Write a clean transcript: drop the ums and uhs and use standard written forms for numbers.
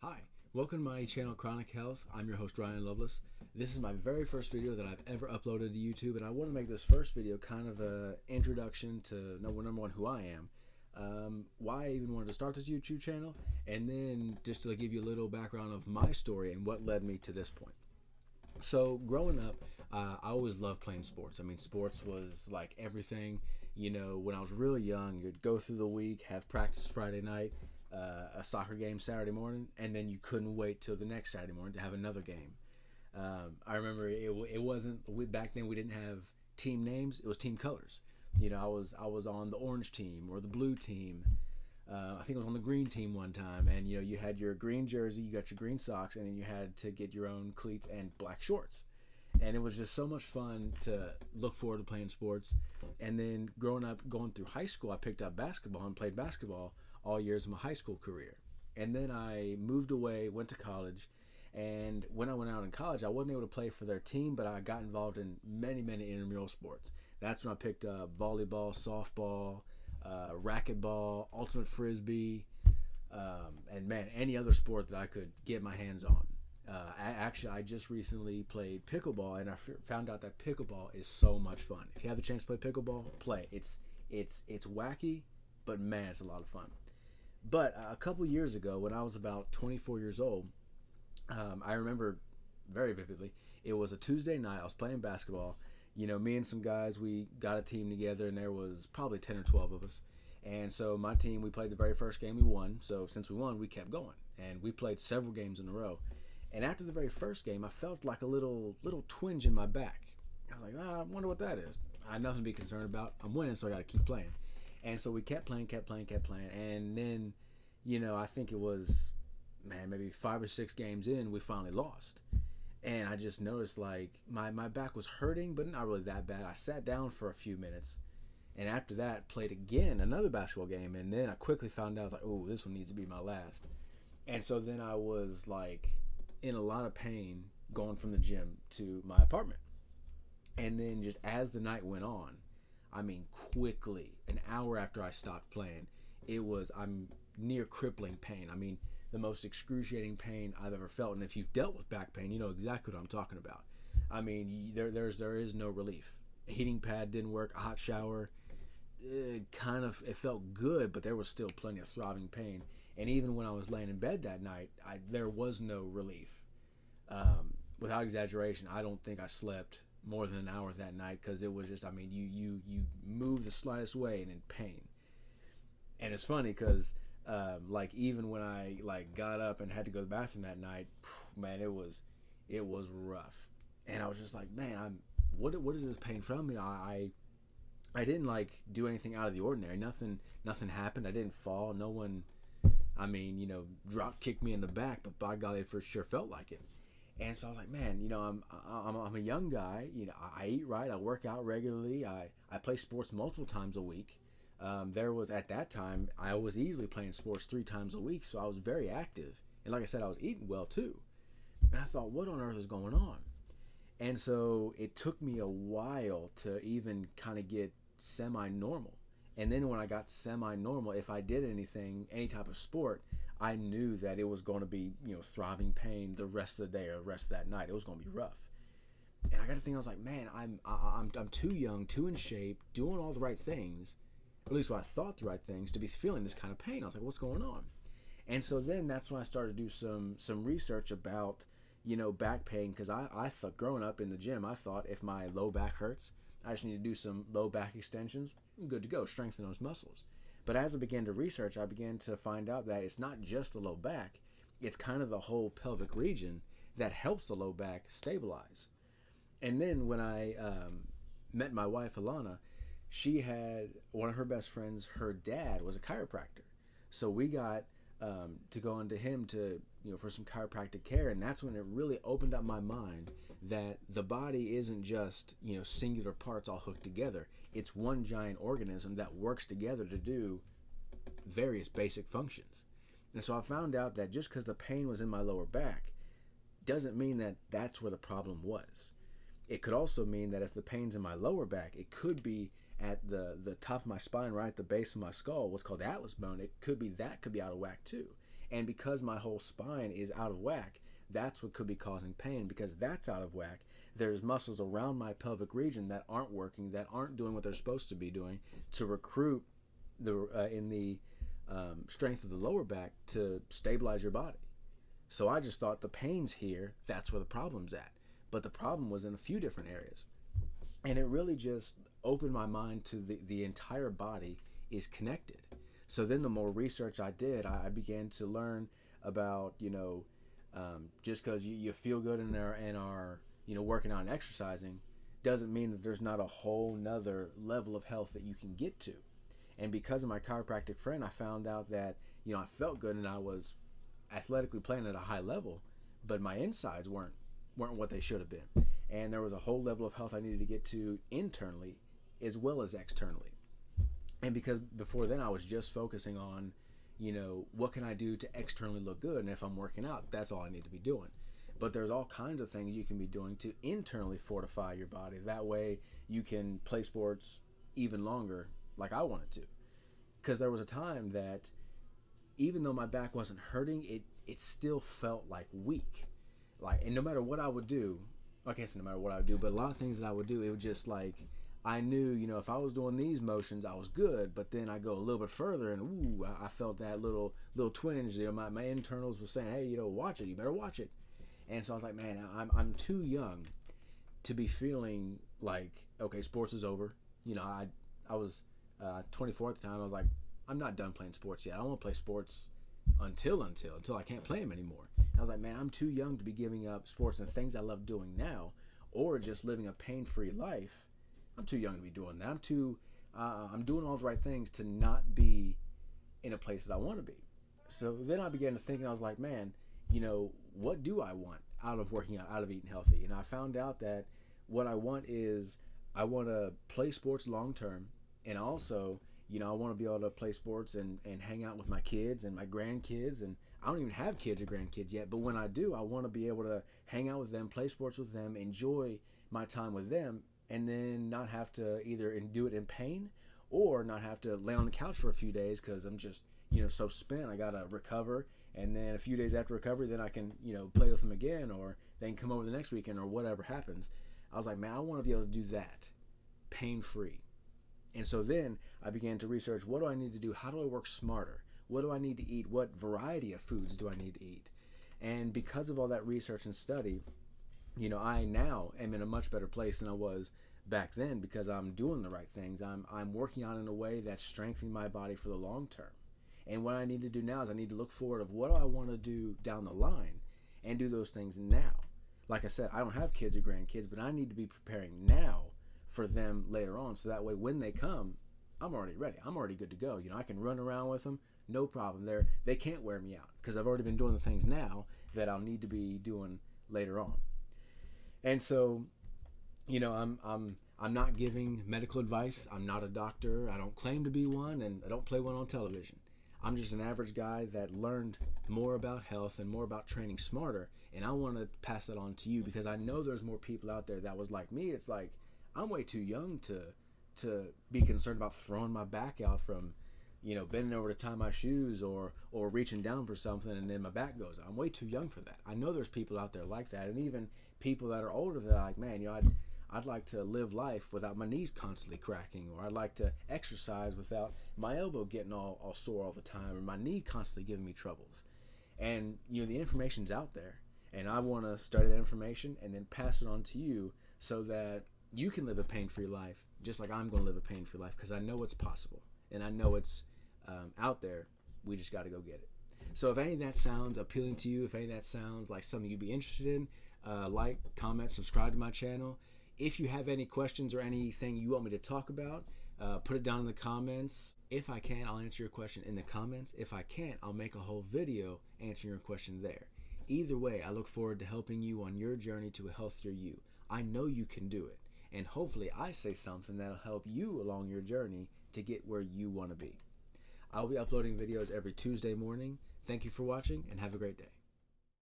Hi, welcome to my channel Chronic Health. I'm your host Ryan Lovelace. This is my very first video that I've ever uploaded to YouTube, and I want to make this first video kind of an introduction to number one who I am, why I even wanted to start this YouTube channel, and then just to give you a little background of my story and what led me to this point. So growing up, I always loved playing sports. I mean, sports was like everything. You know, when I was really young, you'd go through the week, have practice Friday night, a soccer game Saturday morning, and then you couldn't wait till the next Saturday morning to have another game. I remember it wasn't back then. We didn't have team names; it was team colors. You know, I was on the orange team or the blue team. I think I was on the green team one time, and you know, you had your green jersey, you got your green socks, and then you had to get your own cleats and black shorts. And it was just so much fun to look forward to playing sports. And then growing up, going through high school, I picked up basketball and played basketball all years of my high school career. And then I moved away, went to college, and when I went out in college, I wasn't able to play for their team, but I got involved in many intramural sports. That's when I picked up volleyball, softball, racquetball, ultimate frisbee, and man, any other sport that I could get my hands on. I just recently played pickleball, and I found out that pickleball is so much fun. If you have the chance to play pickleball, play. It's wacky, but man, it's a lot of fun. But a couple years ago, when I was about 24 years old, I remember very vividly. It was a Tuesday night. I was playing basketball. You know, me and some guys, we got a team together, and there was probably 10 or 12 of us. And so my team, we played the very first game, we won. So since we won, we kept going, and we played several games in a row. And after the very first game, I felt like a little twinge in my back. I was like, I wonder what that is. I had nothing to be concerned about. I'm winning, so I got to keep playing. And so we kept playing. And then, you know, I think it was, man, maybe 5 or 6 games in, we finally lost. And I just noticed like my back was hurting, but not really that bad. I sat down for a few minutes. And after that, played again, another basketball game. And then I quickly found out, I was like, oh, this one needs to be my last. And so then I was like in a lot of pain going from the gym to my apartment. And then just as the night went on, I mean, quickly, an hour after I stopped playing, I'm near crippling pain. I mean, the most excruciating pain I've ever felt. And if you've dealt with back pain, you know exactly what I'm talking about. I mean, there is no relief. A heating pad didn't work, a hot shower, it felt good, but there was still plenty of throbbing pain. And even when I was laying in bed that night, there was no relief. Without exaggeration, I don't think I slept more than an hour that night, because it was just, I mean, you move the slightest way and in pain. And it's funny because like even when I like got up and had to go to the bathroom that night, man, it was rough. And I was just like, man, what is this pain from? You know, I didn't like do anything out of the ordinary. Nothing happened. I didn't fall. No one, I mean, you know, drop kicked me in the back, but by golly, it for sure felt like it. And so I was like, man, you know, I'm a young guy. You know, I eat right. I work out regularly. I play sports multiple times a week. There was, at that time, I was easily playing sports 3 times a week, so I was very active. And like I said, I was eating well too. And I thought, what on earth is going on? And so it took me a while to even kind of get semi-normal. And then when I got semi-normal, if I did any type of sport, I knew that it was going to be, you know, throbbing pain the rest of the day or the rest of that night. It was going to be rough. And I got to think, I was like, man, I'm too young, too in shape, doing all the right things, at least what I thought the right things, to be feeling this kind of pain. I was like, what's going on? And so then that's when I started to do some research about, you know, back pain, because I thought, growing up in the gym, I thought if my low back hurts, I just need to do some low back extensions. I'm good to go, strengthen those muscles. But as I began to research, I began to find out that it's not just the low back, it's kind of the whole pelvic region that helps the low back stabilize. And then when I met my wife, Alana, she had one of her best friends, her dad was a chiropractor. So we got to go into him to, you know, for some chiropractic care. And that's when it really opened up my mind that the body isn't just, you know, singular parts all hooked together. It's one giant organism that works together to do various basic functions. And so I found out that just because the pain was in my lower back doesn't mean that that's where the problem was. It could also mean that if the pain's in my lower back, it could be at the top of my spine, right at the base of my skull, what's called the atlas bone. It could be out of whack too. And because my whole spine is out of whack, that's what could be causing pain. Because that's out of whack, there's muscles around my pelvic region that aren't working, that aren't doing what they're supposed to be doing to recruit in the strength of the lower back to stabilize your body. So I just thought the pain's here, that's where the problem's at. But the problem was in a few different areas. And it really just opened my mind to the entire body is connected. So then the more research I did, I began to learn about, just because you feel good and are working out and exercising doesn't mean that there's not a whole nother level of health that you can get to. And because of my chiropractic friend, I found out that, I felt good and I was athletically playing at a high level, but my insides weren't what they should have been. And there was a whole level of health I needed to get to internally as well as externally. And because before then I was just focusing on, what can I do to externally look good? And if I'm working out, that's all I need to be doing. But there's all kinds of things you can be doing to internally fortify your body. That way you can play sports even longer like I wanted to. Because there was a time that even though my back wasn't hurting, it still felt like weak. And no matter what I would do, I can't say no matter what I would do, but a lot of things that I would do, it would just I knew, if I was doing these motions, I was good, but then I go a little bit further and I felt that little twinge. My internals were saying, hey, watch it, you better watch it. And so I was like, man, I'm too young to be feeling like, okay, sports is over. I was 24 at the time. I was like, I'm not done playing sports yet. I don't want to play sports until I can't play them anymore. I was like, man, I'm too young to be giving up sports and things I love doing now, or just living a pain-free life. I'm too young to be doing that. I'm doing all the right things to not be in a place that I want to be. So then I began to think, and I was like, man, what do I want out of working out, out of eating healthy? And I found out that what I want is I want to play sports long term, and also, I want to be able to play sports and hang out with my kids and my grandkids. And I don't even have kids or grandkids yet, but when I do, I want to be able to hang out with them, play sports with them, enjoy my time with them, and then not have to either do it in pain or not have to lay on the couch for a few days because I'm just, so spent. I got to recover. And then a few days after recovery, then I can, play with them again, or they can come over the next weekend or whatever happens. I was like, man, I want to be able to do that pain-free. And so then I began to research, what do I need to do? How do I work smarter? What do I need to eat? What variety of foods do I need to eat? And because of all that research and study, I now am in a much better place than I was back then because I'm doing the right things. I'm working out in a way that's strengthening my body for the long term. And what I need to do now is I need to look forward of what do I want to do down the line and do those things now. Like I said, I don't have kids or grandkids, but I need to be preparing now for them later on. So that way when they come, I'm already ready. I'm already good to go. I can run around with them. No problem. They can't wear me out because I've already been doing the things now that I'll need to be doing later on. And so, I'm not giving medical advice. I'm not a doctor. I don't claim to be one, and I don't play one on television. I'm just an average guy that learned more about health and more about training smarter, and I want to pass that on to you because I know there's more people out there that was like me. It's like I'm way too young to be concerned about throwing my back out from, bending over to tie my shoes or reaching down for something and then my back goes out. I'm way too young for that. I know there's people out there like that, and even people that are older that are like, man, I'd like to live life without my knees constantly cracking, or I'd like to exercise without my elbow getting all sore all the time, or my knee constantly giving me troubles. And the information's out there, and I want to study that information and then pass it on to you so that you can live a pain-free life just like I'm going to live a pain-free life, because I know it's possible and I know it's out there. We just got to go get it. So if any of that sounds appealing to you, if any of that sounds like something you'd be interested in, like, comment, subscribe to my channel. If you have any questions or anything you want me to talk about, put it down in the comments. If I can, I'll answer your question in the comments. If I can't, I'll make a whole video answering your question there. Either way, I look forward to helping you on your journey to a healthier you. I know you can do it, and hopefully I say something that'll help you along your journey to get where you want to be. I'll be uploading videos every Tuesday morning. Thank you for watching, and have a great day.